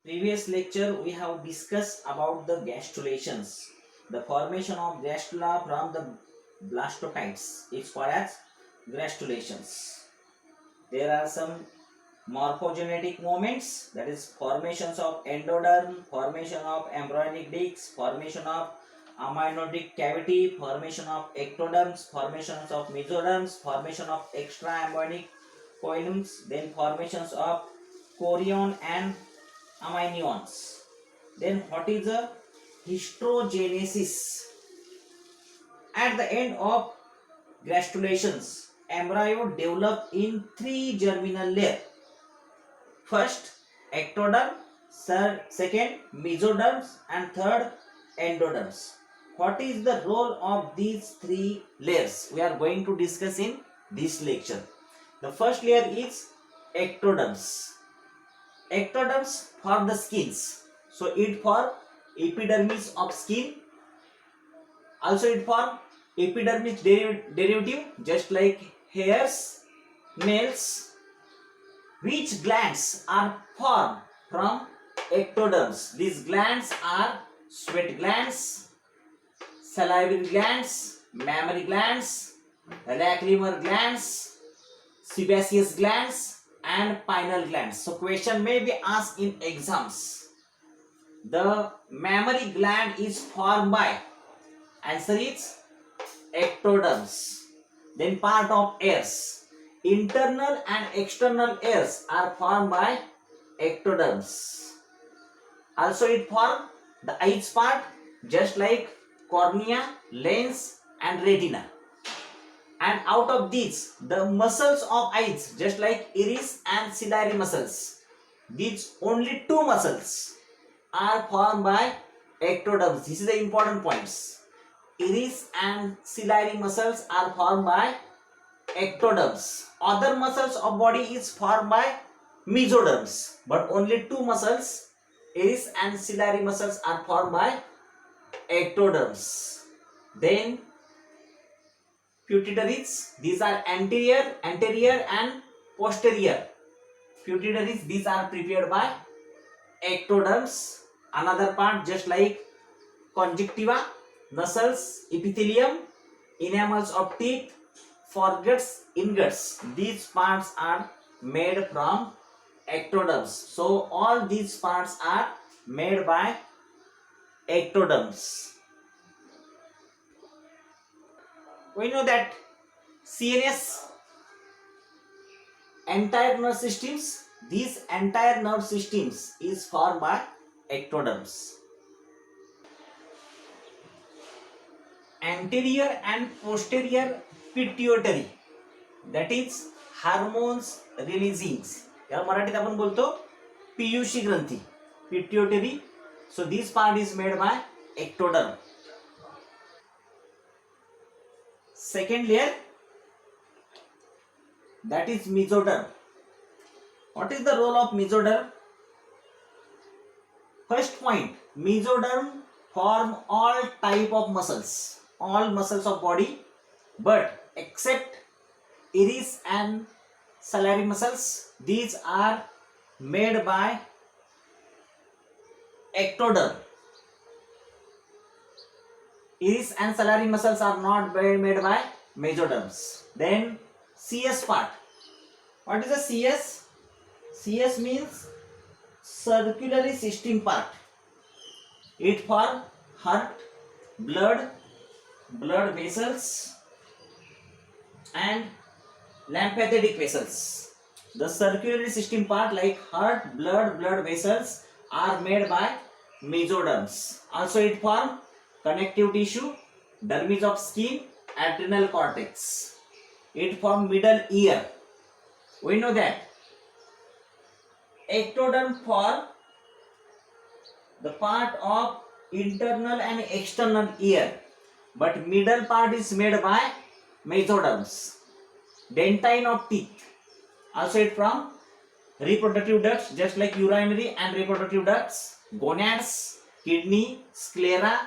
Previous lecture we have discussed about the gastrulations. The formation of gastrula from the blastocytes is called as gastrulations. There are some morphogenetic moments, that is formations of endoderm, formation of embryonic discs, formation of amniotic cavity, formation of ectoderms, formations of mesoderms, formation of extra embryonic coilums, then formations of chorion and amnions. Then what is the hysterogenesis? At the end of gastrulations, embryo develop in three germinal layers. First, ectoderm, second, mesoderms, and third, endoderms. What is the role of these three layers? We are going to discuss in this lecture. The first layer is ectoderms. Ectoderms form the skins. So it form epidermis of skin. Also it form epidermis derivative, just like hairs, nails. Which glands are formed from ectoderms? These glands are sweat glands, salivary glands, mammary glands, lacrimal glands, sebaceous glands, and pineal glands. So question may be asked in exams. The mammary gland is formed by, answer is ectoderms. Then part of ears. Internal and external ears are formed by ectoderms. Also it forms the eyes part, just like cornea, lens, and retina. And out of these, the muscles of eyes, just like iris and ciliary muscles, these only two muscles are formed by ectoderms. This is the important points. Iris and ciliary muscles are formed by ectoderms. Other muscles of body is formed by mesoderms, but only two muscles, iris and ciliary muscles, are formed by ectoderms. Then pituitaries, these are anterior and posterior. Pituitaries, these are prepared by ectoderms. Another part, just like conjunctiva, nasals, epithelium, enamels of teeth, foreguts, inguts, these parts are made from ectoderms. So all these parts are made by ectoderms. We know that CNS, entire nerve systems, these entire nerve systems is formed by ectoderms. Anterior and posterior pituitary, that is hormones releasing, या मराठीत आपण बोलतो पीयूषी ग्रंथी, pituitary. So this part is made by ectoderm. Second layer, that is mesoderm. What is the role of mesoderm? First point, mesoderm form all type of muscles, all muscles of body, but except iris and ciliary muscles, these are made by ectoderm. Iris and ciliary muscles are not made by mesoderms. Then CS part. What is the CS? CS means circulatory system part. It form heart, blood vessels, and lymphatic vessels. The circulatory system part, like heart, blood vessels, are made by mesoderms. Also it form connective tissue, dermis of skin, adrenal cortex. It form middle ear. We know that ectoderm form the part of internal and external ear, but middle part is made by mesoderms. Dentine of teeth. Also it from reproductive ducts, just like urinary and reproductive ducts, gonads, kidney, sclera,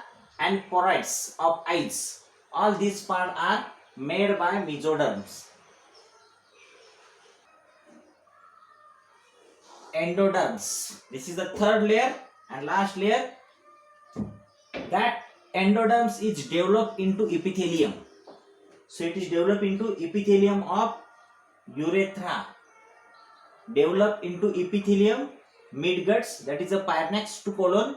and choroids of eyes. All these parts are made by mesoderms. endoderms. This is the third layer and last layer. That endoderms is developed into epithelium. So it is developed into epithelium of urethra, developed into epithelium midguts, that is a pharynx to colon.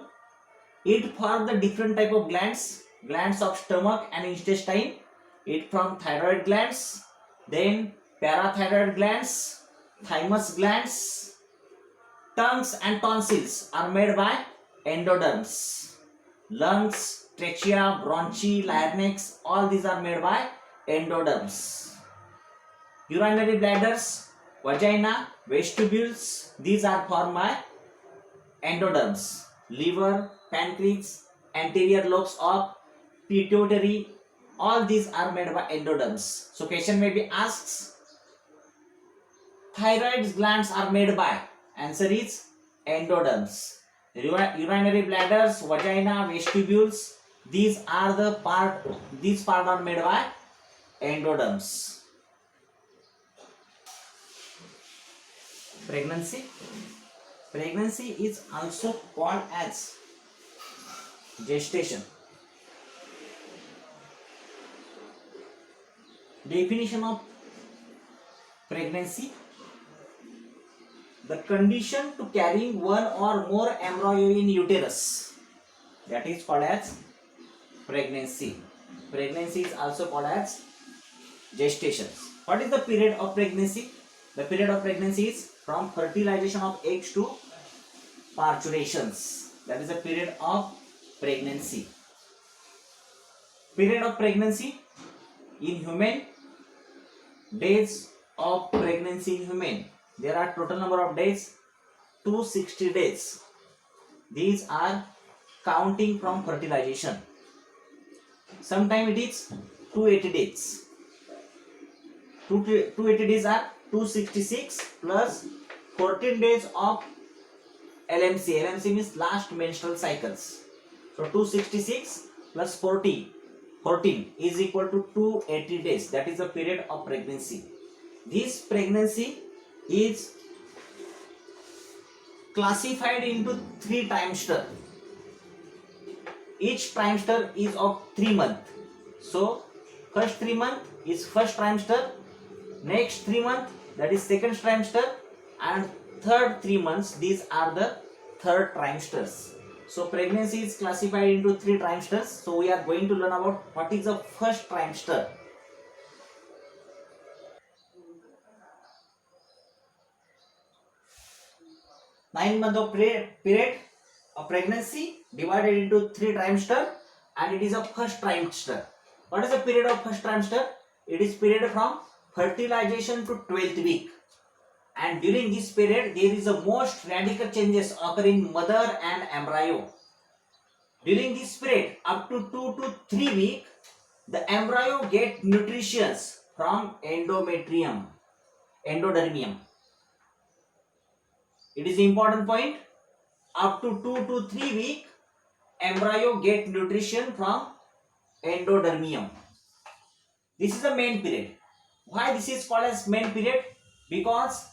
It form the different type of glands of stomach and intestine. It from thyroid glands, then parathyroid glands, thymus glands, tongues and tonsils are made by endoderms. Lungs, trachea, bronchi, larynx, all these are made by endoderms. Urinary bladders, vagina, vestibules, these are formed by endoderms. Liver, pancreas, anterior lobes of pituitary, all these are made by endoderms. So question may be asked, thyroid glands are made by, answer is endoderms. Urinary bladders, vagina, vestibules, these are made by endoderms. Pregnancy is also called as gestation. Definition of pregnancy: the condition to carrying one or more embryo in uterus, that is called as pregnancy. Pregnancy is also called as gestation. What is the period of pregnancy? The period of pregnancy is from fertilization of eggs to parturitions. That is the period of pregnancy. Period of pregnancy in human, days of pregnancy in human, there are total number of days 260 days. These are counting from fertilization. Sometime it is 280 days. 280 days are 266 plus 14 days of LMC. LMC means last menstrual cycles. So 266 plus 14 is equal to 280 days. That is the period of pregnancy. This pregnancy is classified into 3 trimester. Each trimester is of 3 months. So first 3 months is first trimester, next 3 months that is second trimester, and third 3 months, these are the third trimesters. So pregnancy is classified into 3 trimesters. So we are going to learn about what is the first trimester. Nine months of period of pregnancy divided into 3 trimester, and it is a first trimester. What is the period of first trimester? It is period from fertilization to 12th week. And during this period, there is a most radical changes occur in mother and embryo. During this period, up to 2 to 3 weeks, the embryo get nutrition from endodermium. It is important point. Up to 2 to 3 weeks, embryo get nutrition from endodermium. This is the main period. Why this is called as main period? Because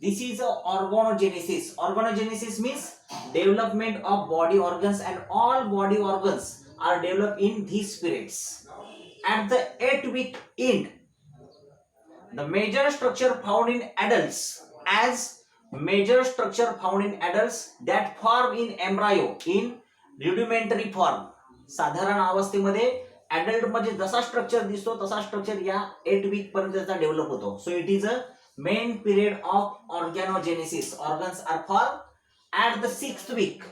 this is a organogenesis. Organogenesis means development of body organs, and all body organs are developed in these periods. At the 8th week end, the major structure found in adults that form in embryo in rudimentary form. साधारण अवस्थेमध्ये adult मध्ये जसा structure दिसतो तसा structure या 8 week पर्यंत त्याचा develop होतो. So it is a main period of organogenesis. Organs are formed. At the 6th week,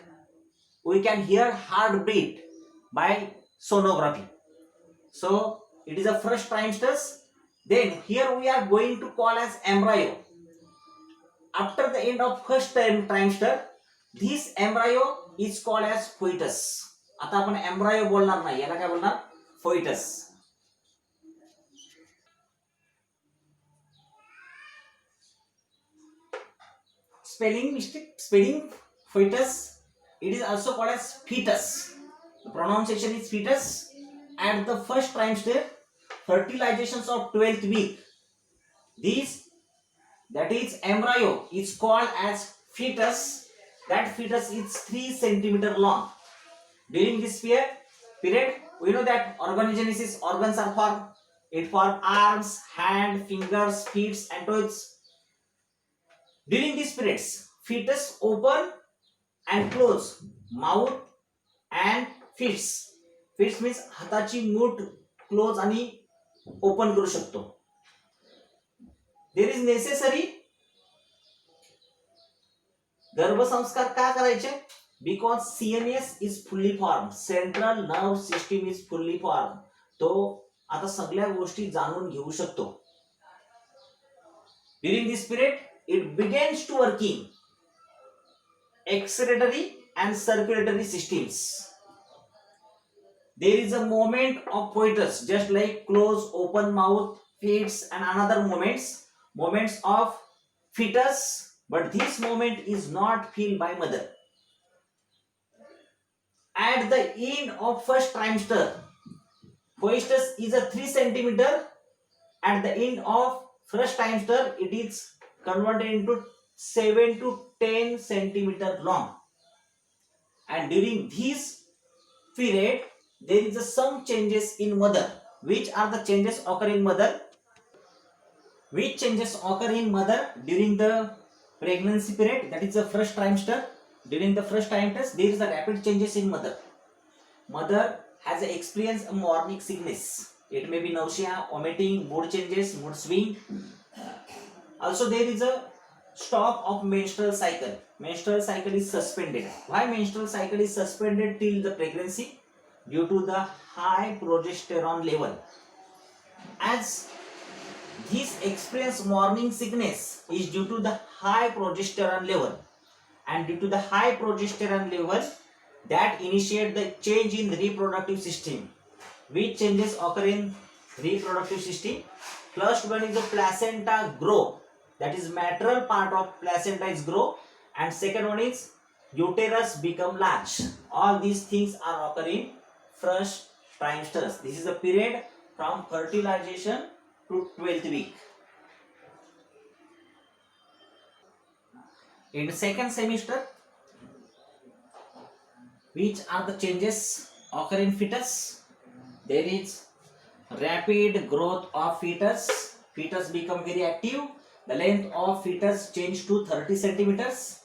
we can hear heartbeat by sonography. So it is a first trimester. Then here we are going to call as embryo. After the end of first trimester, this embryo is called as fetus. आता आपण embryo बोलणार नाही, याला काय बोलणार? Fetus. Spelling fetus, it is also called as fetus. The pronunciation is fetus. At the first trimester, fertilizations of 12th week, this, that is embryo, is called as fetus, that fetus is 3 centimeter long. During this period, we know that organogenesis, organs are formed. It forms arms, hand, fingers, feet, and toes. During these periods, fetus open and close mouth and fists. Fists means हाताची मूठ close आणि open करू शकतो. There is necessary गर्भसंस्कार का करायचे? Because CNS is fully form, central nerve system is fully form. तो आता सगळ्या गोष्टी जाणून घेऊ शकतो. During this period it begins to working excretory and circulatory systems. There is a moment of coitus, just like close, open mouth, feet, and another moments of fetus, but this moment is not felt by mother. At the end of first trimester, coitus is a 3 centimeter. At the end of first trimester, it is converted into 7 to 10 centimeter long, and during this period there is some changes in mother. Which are the changes occur in mother? Which changes occur in mother during the pregnancy period, that is the first trimester? During the first trimester there is a rapid changes in mother. Mother has experienced a morning sickness. It may be nausea, vomiting, mood changes, mood swing. Also there is a stop of menstrual cycle. Menstrual cycle is suspended. Why menstrual cycle is suspended till the pregnancy? Due to the high progesterone level. As this experience morning sickness is due to the high progesterone level, and due to the high progesterone level that initiate the change in reproductive system. Which changes occur in reproductive system? First one is the placenta grow. That is maternal part of placenta is grow, and second one is uterus become large. All these things are occurring first trimesters. This is the period from fertilization to 12th week. In the second semester, which are the changes occur in fetus? There is rapid growth of fetus. Fetus become very active. The length of fetus change to 30 centimeters,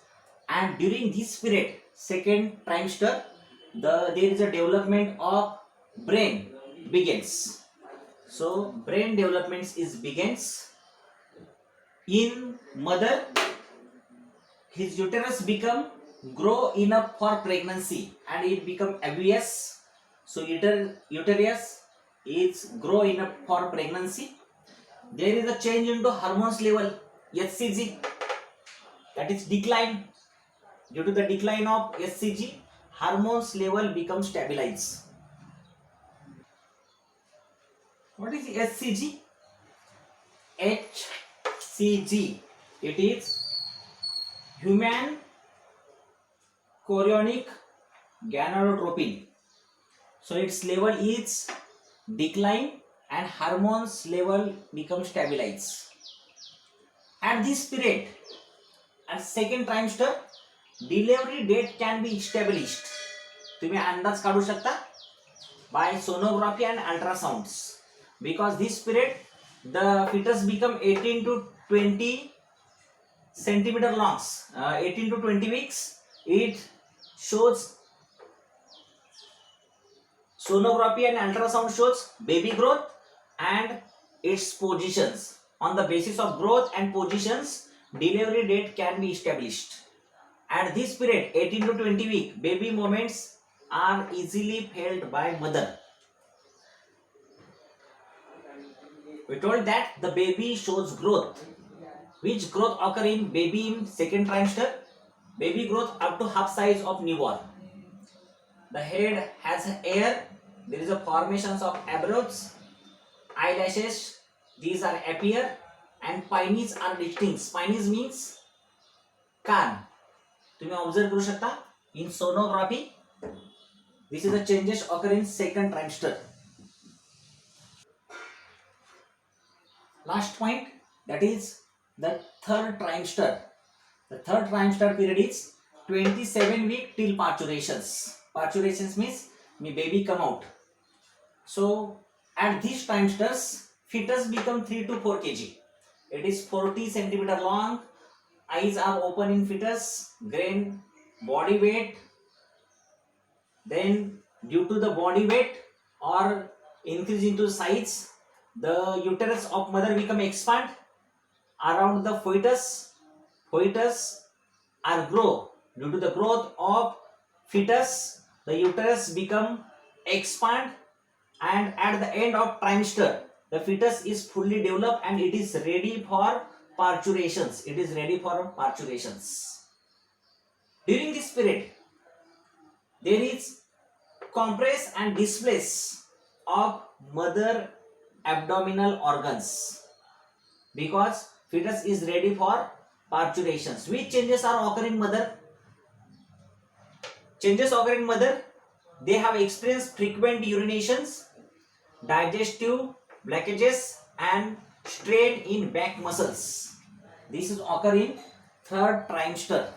and during this period, second trimester, there is a development of brain begins. So brain development is begins in mother. His uterus become grow enough for pregnancy, and it become obvious. So uterus is grow enough for pregnancy. There is a change into hormones level, HCG, that is decline. Due to the decline of HCG, hormones level become stabilized. What is HCG? HCG, it is human chorionic gonadotropin. So its level is decline and hormones level become stabilized. At this period, at second trimester, delivery date can be established. तुम्ही अंदाज काढू शकता by sonography and ultrasounds. Because this period the fetus become 18 to 20 centimeter longs. 18 to 20 weeks, it shows sonography and ultrasound shows baby growth and its positions. On the basis of growth and positions, delivery date can be established. At this period, 18 to 20 week, baby movements are easily felt by mother. We told that the baby shows growth. Which growth occur in baby in second trimester? Baby growth up to half size of newborn. The head has hair. There is a formations of eyebrows, eyelashes. These are appear, and spines are distinct. Spines means कान. तुम्ही observe करू शकता in sonography. This is the changes occur in second trimester. Last point, that is the third trimester. The third trimester period is 27 week till parturations. Parturations means me baby come out. So at these trimesters, fetus become 3 to 4 kg. It is 40 centimeter long. Eyes are open in fetus. Grain body weight. Then due to the body weight or increase into size, the uterus of mother become expand around the fetus. Fetus are grow. Due to the growth of fetus, the uterus become expand, and at the end of trimester the fetus is fully developed and it is ready for parturations. It is ready for parturations. During this period there is compress and displace of mother abdominal organs because fetus is ready for parturations. Which changes are occurring in mother? Changes occur in mother. They have experienced frequent urinations, digestive blockages, and strain in back muscles. This is occur in third trimester.